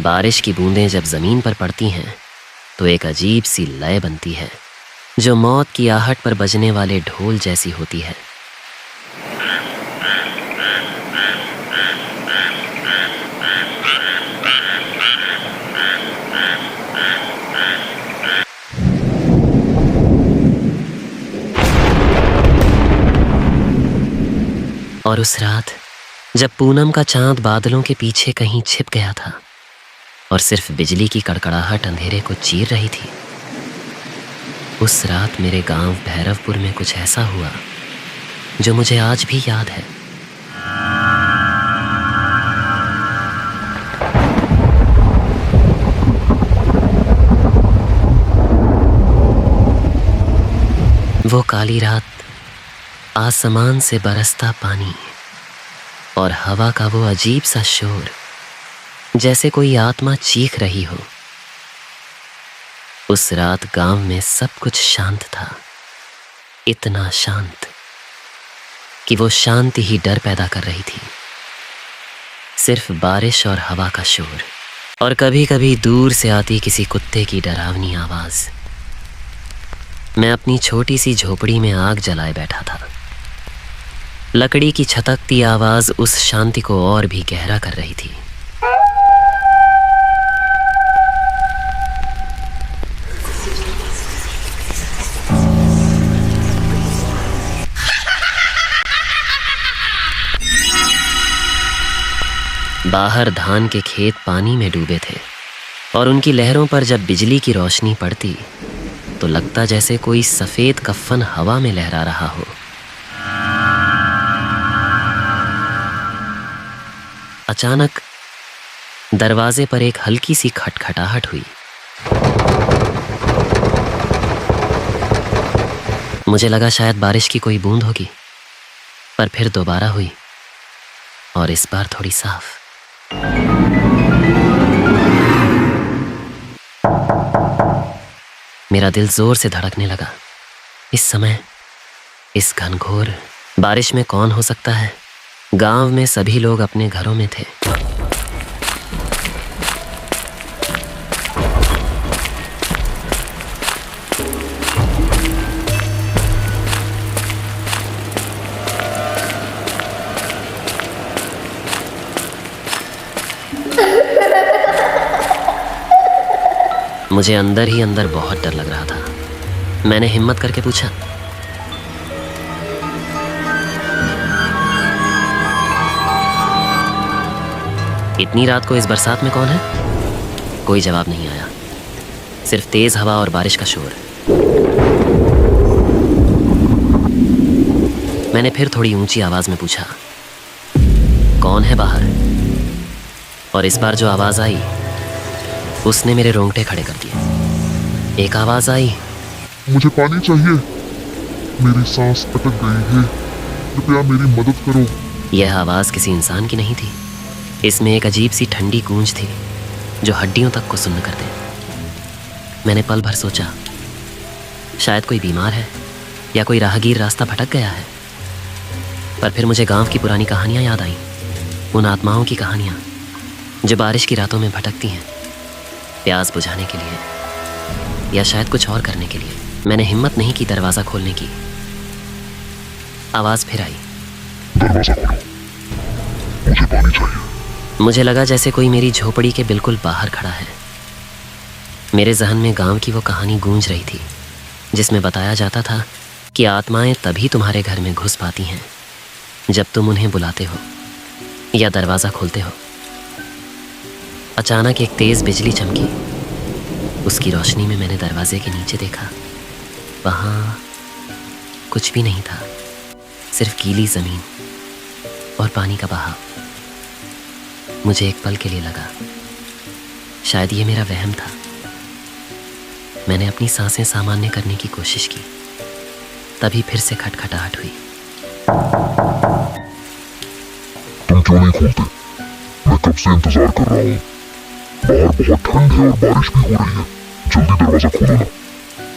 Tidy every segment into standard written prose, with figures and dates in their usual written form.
बारिश की बूंदें जब जमीन पर पड़ती हैं तो एक अजीब सी लय बनती है जो मौत की आहट पर बजने वाले ढोल जैसी होती है। और उस रात जब पूनम का चांद बादलों के पीछे कहीं छिप गया था और सिर्फ बिजली की कड़कड़ाहट अंधेरे को चीर रही थी, उस रात मेरे गांव भैरवपुर में कुछ ऐसा हुआ जो मुझे आज भी याद है। वो काली रात, आसमान से बरसता पानी और हवा का वो अजीब सा शोर जैसे कोई आत्मा चीख रही हो। उस रात गांव में सब कुछ शांत था, इतना शांत कि वो शांति ही डर पैदा कर रही थी। सिर्फ बारिश और हवा का शोर और कभी कभी दूर से आती किसी कुत्ते की डरावनी आवाज। मैं अपनी छोटी सी झोपड़ी में आग जलाए बैठा था। लकड़ी की छटकती आवाज उस शांति को और भी गहरा कर रही थी। बाहर धान के खेत पानी में डूबे थे और उनकी लहरों पर जब बिजली की रोशनी पड़ती तो लगता जैसे कोई सफेद कफन हवा में लहरा रहा हो। अचानक दरवाजे पर एक हल्की सी खटखटाहट हुई। मुझे लगा शायद बारिश की कोई बूंद होगी, पर फिर दोबारा हुई और इस बार थोड़ी साफ। मेरा दिल जोर से धड़कने लगा। इस समय इस घनघोर बारिश में कौन हो सकता है? गांव में सभी लोग अपने घरों में थे। मुझे अंदर ही अंदर बहुत डर लग रहा था। मैंने हिम्मत करके पूछा, इतनी रात को इस बरसात में कौन है? कोई जवाब नहीं आया, सिर्फ तेज हवा और बारिश का शोर। मैंने फिर थोड़ी ऊंची आवाज में पूछा, कौन है बाहर? और इस बार जो आवाज आई उसने मेरे रोंगटे खड़े कर दिए। एक आवाज आई, मुझे पानी चाहिए, मेरी सांस अटक गई है, कृपया मेरी मदद करो। यह आवाज किसी इंसान की नहीं थी। इसमें एक अजीब सी ठंडी गूंज थी जो हड्डियों तक को सुन्न कर दे। मैंने पल भर सोचा, शायद कोई बीमार है या कोई राहगीर रास्ता भटक गया है। पर फिर मुझे गांव की पुरानी कहानियां याद आईं, उन आत्माओं की कहानियां जो बारिश की रातों में भटकती हैं, प्यास बुझाने के लिए या शायद कुछ और करने के लिए। मैंने हिम्मत नहीं की दरवाजा खोलने की। आवाज फिर आई, दरवाजा खोलो, मुझे पानी चाहिए। मुझे लगा जैसे कोई मेरी झोपड़ी के बिल्कुल बाहर खड़ा है। मेरे जहन में गांव की वो कहानी गूंज रही थी जिसमें बताया जाता था कि आत्माएं तभी तुम्हारे घर में घुस पाती हैं जब तुम उन्हें बुलाते हो या दरवाजा खोलते हो। अचानक एक तेज बिजली चमकी। उसकी रोशनी में मैंने दरवाजे के नीचे देखा। वहां कुछ भी नहीं था, सिर्फ गीली जमीन और पानी का बहाव। मुझे एक पल के लिए लगा शायद ये मेरा वहम था। मैंने अपनी सांसें सामान्य करने की कोशिश की, तभी फिर से खटखटाहट हुई। तुम क्यों नहीं खोलते? मैं कब से इंतजार कर रहा हूँ। बाहर बहुत ठंड है और बारिश भी हो रही है। जल्दी दरवाजा खोलो ना,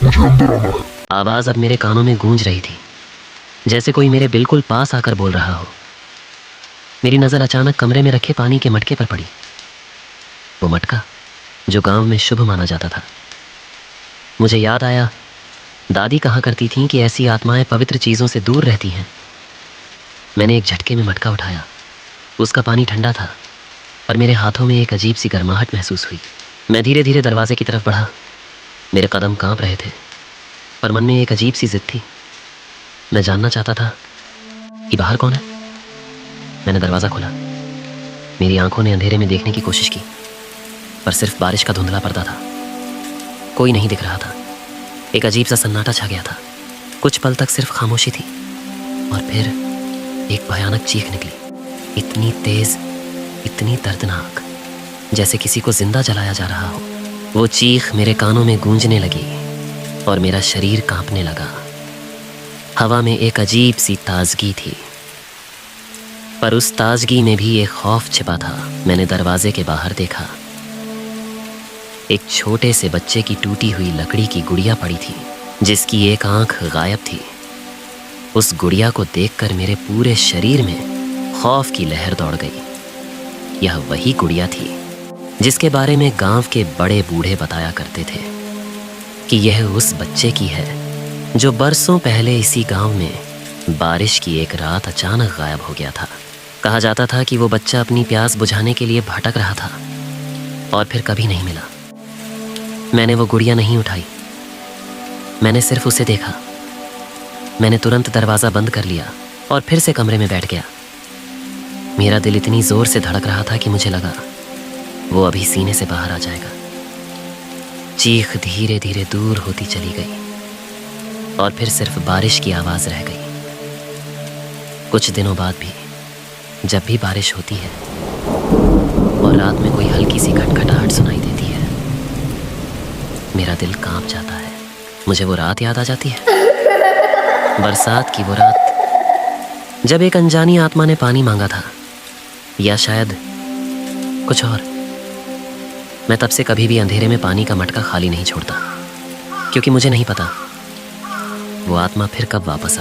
मुझे अंदर आना है। आवाज अब मेरे कानों में गूंज रही थी, जैसे कोई मेरे बिल्कुल पास आकर बोल रहा हो। मेरी नजर अचानक कमरे में रखे पानी के मटके पर पड़ी। वो मटका जो गांव में शुभ माना जाता था। मुझे याद आया, दादी कहा करती थीं कि ऐसी आत्माएं पवित्र चीज़ों से दूर रहती हैं। मैंने एक झटके में मटका उठाया। उसका पानी ठंडा था और मेरे हाथों में एक अजीब सी गर्माहट महसूस हुई। मैं धीरे धीरे दरवाजे की तरफ बढ़ा। मेरे कदम कांप रहे थे, पर मन में एक अजीब सी जिद थी। मैं जानना चाहता था कि बाहर कौन है। मैंने दरवाज़ा खोला। मेरी आंखों ने अंधेरे में देखने की कोशिश की, पर सिर्फ बारिश का धुंधला पर्दा था। कोई नहीं दिख रहा था। एक अजीब सा सन्नाटा छा गया था। कुछ पल तक सिर्फ खामोशी थी, और फिर एक भयानक चीख निकली, इतनी तेज, इतनी दर्दनाक, जैसे किसी को जिंदा जलाया जा रहा हो। वो चीख मेरे कानों में गूंजने लगी और मेरा शरीर कांपने लगा। हवा में एक अजीब सी ताजगी थी, पर उस ताजगी में भी एक खौफ छिपा था। मैंने दरवाजे के बाहर देखा। एक छोटे से बच्चे की टूटी हुई लकड़ी की गुड़िया पड़ी थी, जिसकी एक आंख गायब थी। उस गुड़िया को देखकर मेरे पूरे शरीर में खौफ की लहर दौड़ गई। यह वही गुड़िया थी जिसके बारे में गांव के बड़े बूढ़े बताया करते थे कि यह उस बच्चे की है जो बरसों पहले इसी गांव में बारिश की एक रात अचानक गायब हो गया था। कहा जाता था कि वो बच्चा अपनी प्यास बुझाने के लिए भटक रहा था और फिर कभी नहीं मिला। मैंने वो गुड़िया नहीं उठाई, मैंने सिर्फ उसे देखा। मैंने तुरंत दरवाज़ा बंद कर लिया और फिर से कमरे में बैठ गया। मेरा दिल इतनी ज़ोर से धड़क रहा था कि मुझे लगा वो अभी सीने से बाहर आ जाएगा। चीख धीरे धीरे दूर होती चली गई और फिर सिर्फ बारिश की आवाज़ रह गई। कुछ दिनों बाद भी जब भी बारिश होती है और रात में कोई हल्की सी खटखटाहट सुनाई देती है, मेरा दिल कांप जाता है। मुझे वो रात याद आ जाती है, बरसात की वो रात जब एक अनजानी आत्मा ने पानी मांगा था, या शायद कुछ और। मैं तब से कभी भी अंधेरे में पानी का मटका खाली नहीं छोड़ता, क्योंकि मुझे नहीं पता वो आत्मा फिर कब वापस